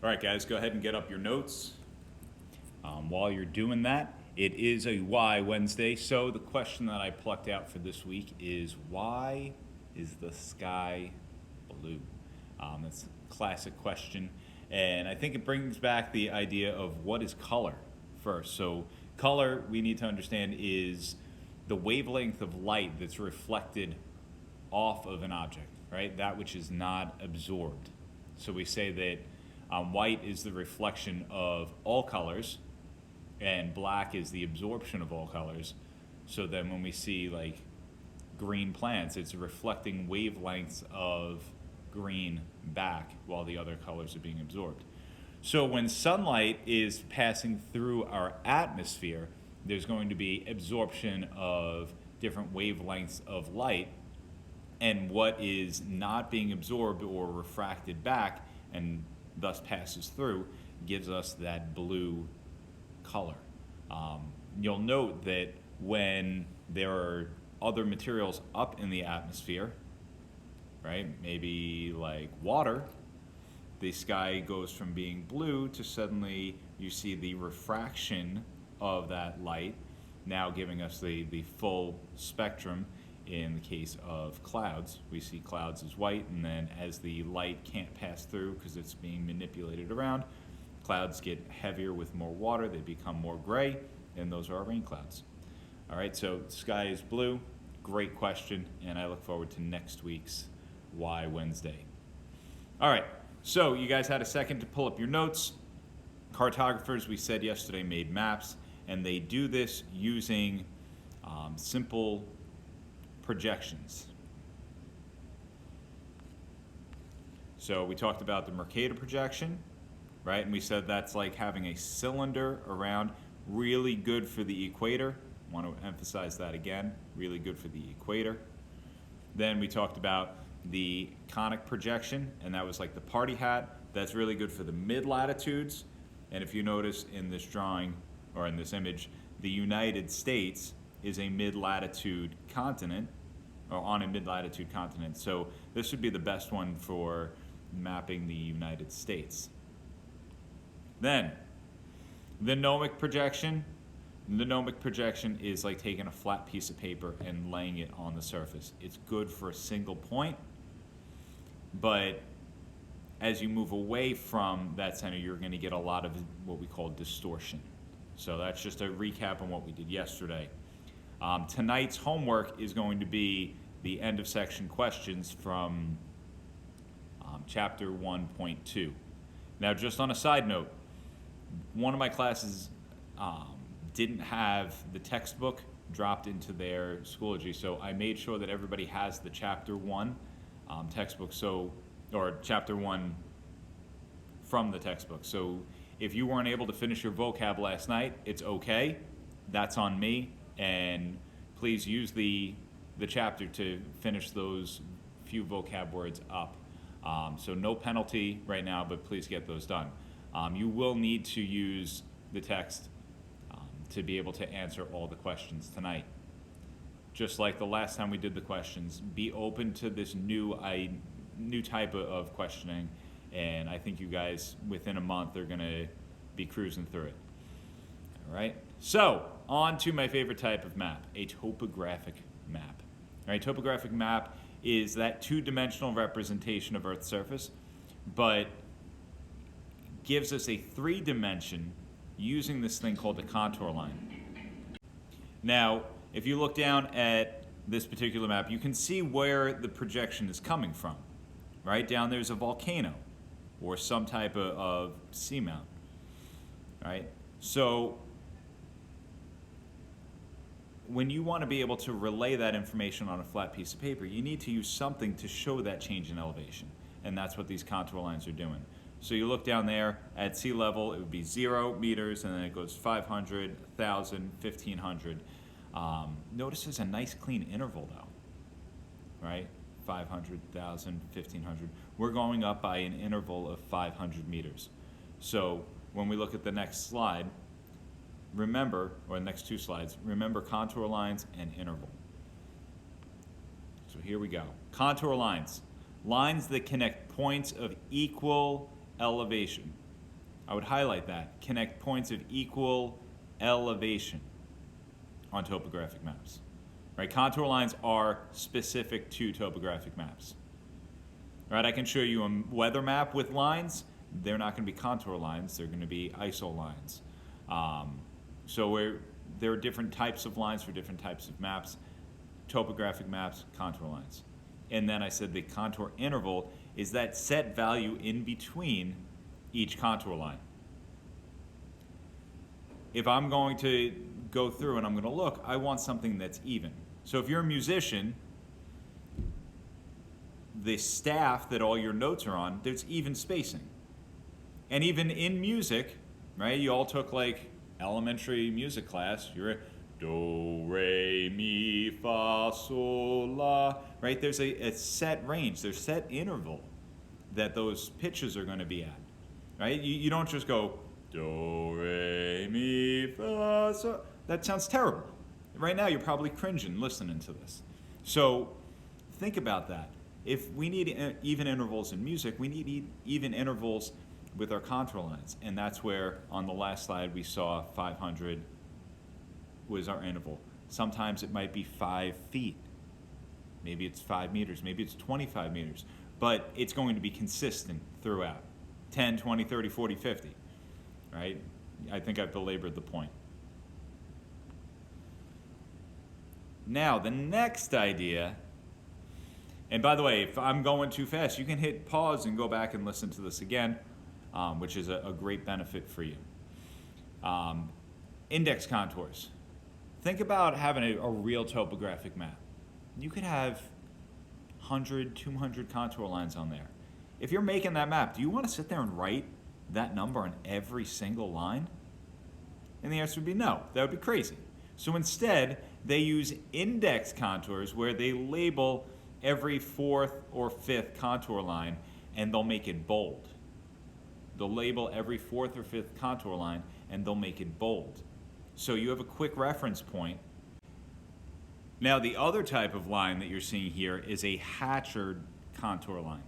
All right, guys, go ahead and get up your notes. While you're doing that, it is a Why Wednesday. So the question that I plucked out for this week is, why is the sky blue? That's a classic question. And I think it brings back the idea of what is color first. So color, we need to understand, is the wavelength of light that's reflected off of an object, right? That which is not absorbed. So we say that white is the reflection of all colors, and black is the absorption of all colors. So then when we see like green plants, it's reflecting wavelengths of green back while the other colors are being absorbed. So when sunlight is passing through our atmosphere, there's going to be absorption of different wavelengths of light, and what is not being absorbed or refracted back and thus passes through gives us that blue color. You'll note that when there are other materials up in the atmosphere, right, maybe like water, the sky goes from being blue to suddenly you see the refraction of that light, now giving us the full spectrum. In the case of clouds, we see clouds as white, and then as the light can't pass through because it's being manipulated around, clouds get heavier with more water, they become more gray, and those are our rain clouds. All right, so sky is blue. Great question, and I look forward to next week's Why Wednesday. All right, so you guys had a second to pull up your notes. Cartographers, we said yesterday, made maps, and they do this using simple projections. So we talked about the Mercator projection, right? And we said that's like having a cylinder around, really good for the equator. Want to emphasize that again, really good for the equator. Then we talked about the conic projection, and that was like the party hat. That's really good for the mid-latitudes. And if you notice in this drawing, or in this image, the United States is a mid-latitude continent, or on a mid-latitude continent. So this would be the best one for mapping the United States. Then, the gnomic projection. The gnomic projection is like taking a flat piece of paper and laying it on the surface. It's good for a single point, but as you move away from that center, you're going to get a lot of what we call distortion. So that's just a recap on what we did yesterday. Tonight's homework is going to be the end of section questions from chapter 1.2. Now, just on a side note, one of my classes didn't have the textbook dropped into their Schoology, so I made sure that everybody has the chapter 1 textbook, or chapter 1 from the textbook. So if you weren't able to finish your vocab last night, it's okay. That's on me, and please use the chapter to finish those few vocab words up. So no penalty right now, but please get those done. You will need to use the text to be able to answer all the questions tonight. Just like the last time we did the questions, be open to this new type of questioning, and I think you guys within a month are going to be cruising through it. All right, so on to my favorite type of map, a topographic map. All right, topographic map is that two-dimensional representation of Earth's surface, but gives us a three-dimension using this thing called a contour line. Now, if you look down at this particular map, you can see where the projection is coming from. Right down there's a volcano or some type of seamount. Right? So when you want to be able to relay that information on a flat piece of paper, you need to use something to show that change in elevation. And that's what these contour lines are doing. So you look down there at sea level, it would be 0 meters, and then it goes 500, 1,000, 1,500. Notice there's a nice clean interval though, right? 500, 1,000, 1,500. We're going up by an interval of 500 meters. So when we look at the next slide, remember, or the next two slides, remember contour lines and interval. So here we go. Contour lines. Lines that connect points of equal elevation. I would highlight that. Connect points of equal elevation on topographic maps. Right? Contour lines are specific to topographic maps. Right? I can show you a weather map with lines. They're not going to be contour lines. They're going to be ISO lines. There are different types of lines for different types of maps. Topographic maps, contour lines. And then I said the contour interval is that set value in between each contour line. If I'm going to go through and I'm going to look, I want something that's even. So if you're a musician, the staff that all your notes are on, there's even spacing. And even in music, right, you all took like elementary music class, you're do, re, mi, fa, sol, la, right? There's a set range, there's set interval that those pitches are going to be at, right? You don't just go do, re, mi, fa, sol. That sounds terrible. Right now you're probably cringing listening to this. So think about that. If we need even intervals in music, we need even intervals with our contour lines. And that's where on the last slide we saw 500 was our interval. Sometimes it might be 5 feet. Maybe it's 5 meters, maybe it's 25 meters. But it's going to be consistent throughout. 10, 20, 30, 40, 50, right? I think I've belabored the point. Now, the next idea, and by the way, if I'm going too fast, you can hit pause and go back and listen to this again, which is a great benefit for you. Index contours. Think about having a real topographic map. You could have 100, 200 contour lines on there. If you're making that map, do you want to sit there and write that number on every single line? And the answer would be no. That would be crazy. So instead, they use index contours where they label every 4th or 5th contour line and they'll make it bold. They'll label every 4th or 5th contour line and they'll make it bold. So you have a quick reference point. Now the other type of line that you're seeing here is a hatchered contour line.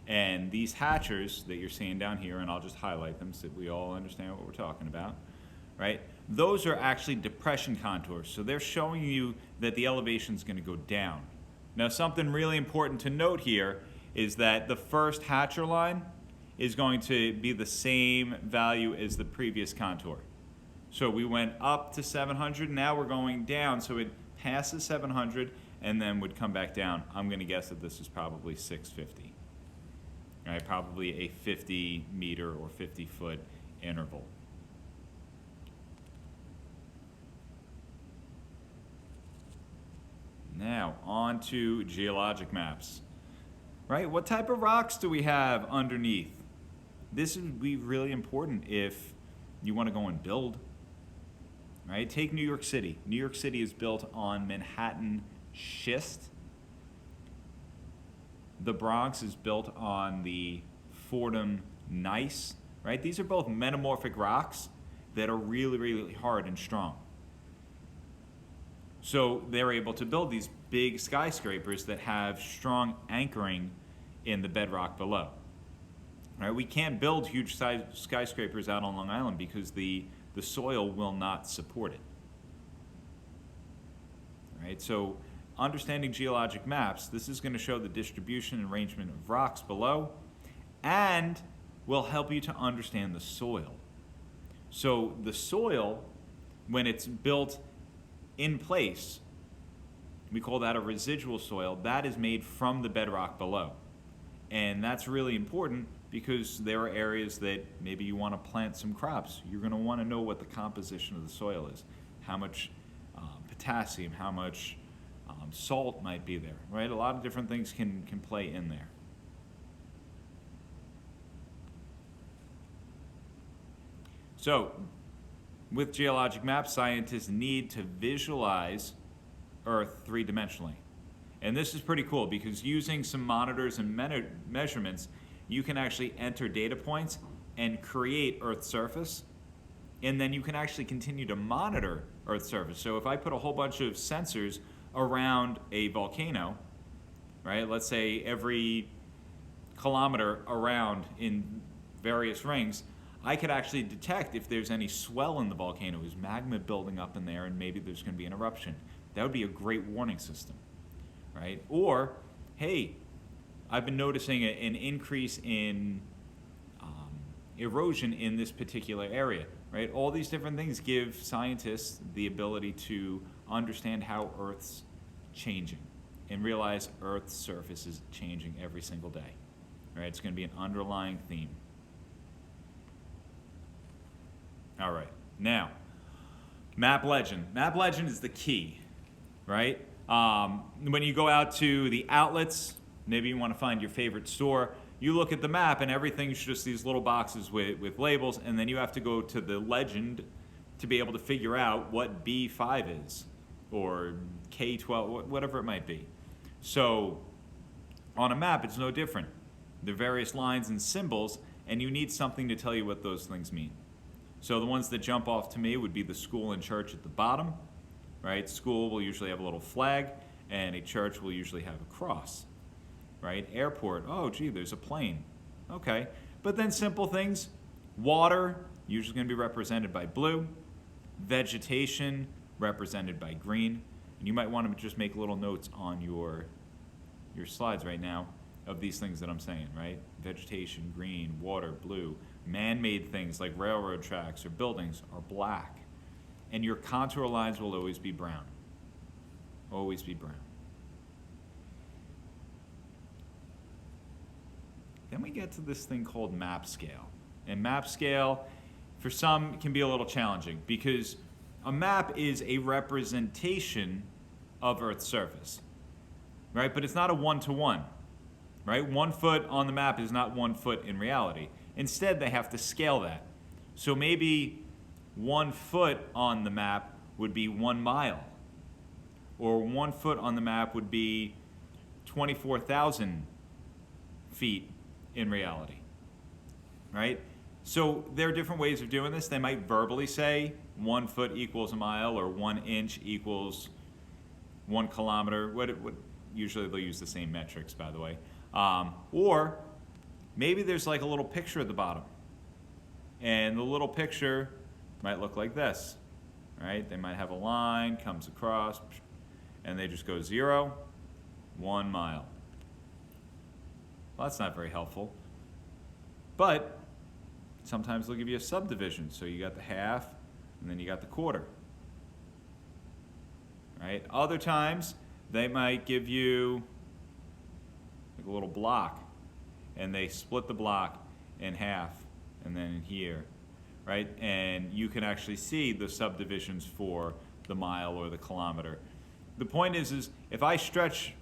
And these hatchers that you're seeing down here, and I'll just highlight them so that we all understand what we're talking about, right? Those are actually depression contours. So they're showing you that the elevation is going to go down. Now something really important to note here is that the first hatcher line is going to be the same value as the previous contour. So we went up to 700, now we're going down, so it passes 700 and then would come back down. I'm going to guess that this is probably 650. Right, probably a 50 meter or 50 foot interval. Now, on to geologic maps. Right, what type of rocks do we have underneath? This would be really important if you want to go and build. Right, take New York City. New York City is built on Manhattan schist. The Bronx is built on the Fordham gneiss, right? These are both metamorphic rocks that are really, really hard and strong. So they're able to build these big skyscrapers that have strong anchoring in the bedrock below. Right? We can't build huge skyscrapers out on Long Island because the soil will not support it. Right? So understanding geologic maps, this is going to show the distribution and arrangement of rocks below and will help you to understand the soil. So the soil, when it's built in place, we call that a residual soil. That is made from the bedrock below. And that's really important because there are areas that maybe you want to plant some crops. You're going to want to know what the composition of the soil is, how much potassium, how much salt might be there, right? A lot of different things can play in there. So, with geologic maps, scientists need to visualize Earth three-dimensionally. And this is pretty cool because using some monitors and measurements, you can actually enter data points and create Earth's surface, and then you can actually continue to monitor Earth's surface. So if I put a whole bunch of sensors around a volcano, right? Let's say every kilometer around in various rings, I could actually detect if there's any swell in the volcano. Is magma building up in there and maybe there's going to be an eruption? That would be a great warning system, right? Or, hey, I've been noticing an increase in erosion in this particular area, right? All these different things give scientists the ability to understand how Earth's changing and realize Earth's surface is changing every single day, right? It's going to be an underlying theme. All right, now, map legend. Map legend is the key, right? When you go out to the outlets, maybe you want to find your favorite store, you look at the map and everything's just these little boxes with labels, and then you have to go to the legend to be able to figure out what B5 is, or K12, whatever it might be. So on a map, it's no different. There are various lines and symbols, and you need something to tell you what those things mean. So the ones that jump off to me would be the school and church at the bottom, right? School will usually have a little flag, and a church will usually have a cross, right? Airport, oh gee, there's a plane. Okay, but then simple things, water, usually going to be represented by blue, vegetation, represented by green, and you might want to just make little notes on your slides right now of these things that I'm saying, right? Vegetation, green, water, blue. Man-made things like railroad tracks or buildings are black. And your contour lines will always be brown. Always be brown. Then we get to this thing called map scale. And map scale, for some, can be a little challenging because a map is a representation of Earth's surface, right? But it's not a one-to-one, right? 1 foot on the map is not 1 foot in reality. Instead, they have to scale that. So maybe 1 foot on the map would be 1 mile, or 1 foot on the map would be 24,000 feet in reality, right? So there are different ways of doing this. They might verbally say 1 foot equals a mile, or 1 inch equals 1 kilometer. Usually they'll use the same metrics, by the way. Or maybe there's like a little picture at the bottom, and the little picture might look like this, right? They might have a line, comes across, and they just go 0, 1 mile. Well, that's not very helpful. But sometimes they'll give you a subdivision. So you got the half, and then you got the quarter, right? Other times, they might give you like a little block, and they split the block in half, and then in here, right? And you can actually see the subdivisions for the mile or the kilometer. The point is if I stretch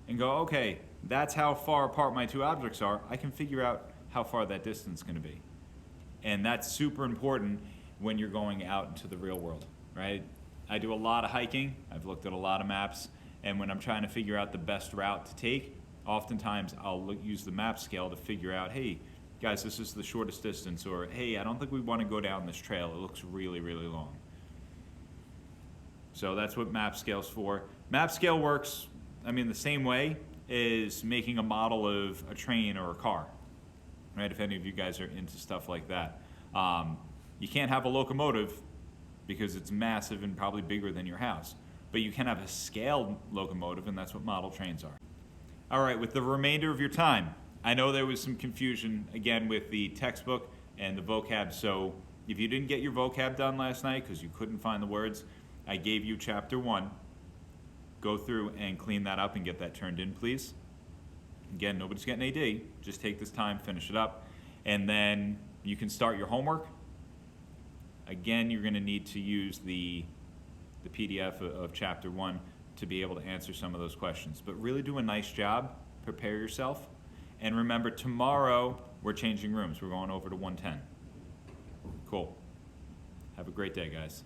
and go, okay, that's how far apart my two objects are, I can figure out how far that distance is going to be. And that's super important when you're going out into the real world, right? I do a lot of hiking. I've looked at a lot of maps, and when I'm trying to figure out the best route to take, oftentimes I'll use the map scale to figure out, hey, guys, this is the shortest distance, or hey, I don't think we want to go down this trail. It looks really, really long. So that's what map scale's for. Map scale works, the same way as making a model of a train or a car, right? If any of you guys are into stuff like that. You can't have a locomotive because it's massive and probably bigger than your house. But you can have a scaled locomotive, and that's what model trains are. All right, with the remainder of your time, I know there was some confusion, again, with the textbook and the vocab. So if you didn't get your vocab done last night because you couldn't find the words, I gave you chapter 1. Go through and clean that up and get that turned in, please. Again, nobody's getting AD. Just take this time, finish it up, and then you can start your homework. Again, you're going to need to use the PDF of chapter 1 to be able to answer some of those questions. But really do a nice job. Prepare yourself. And remember, tomorrow we're changing rooms. We're going over to 110. Cool. Have a great day, guys.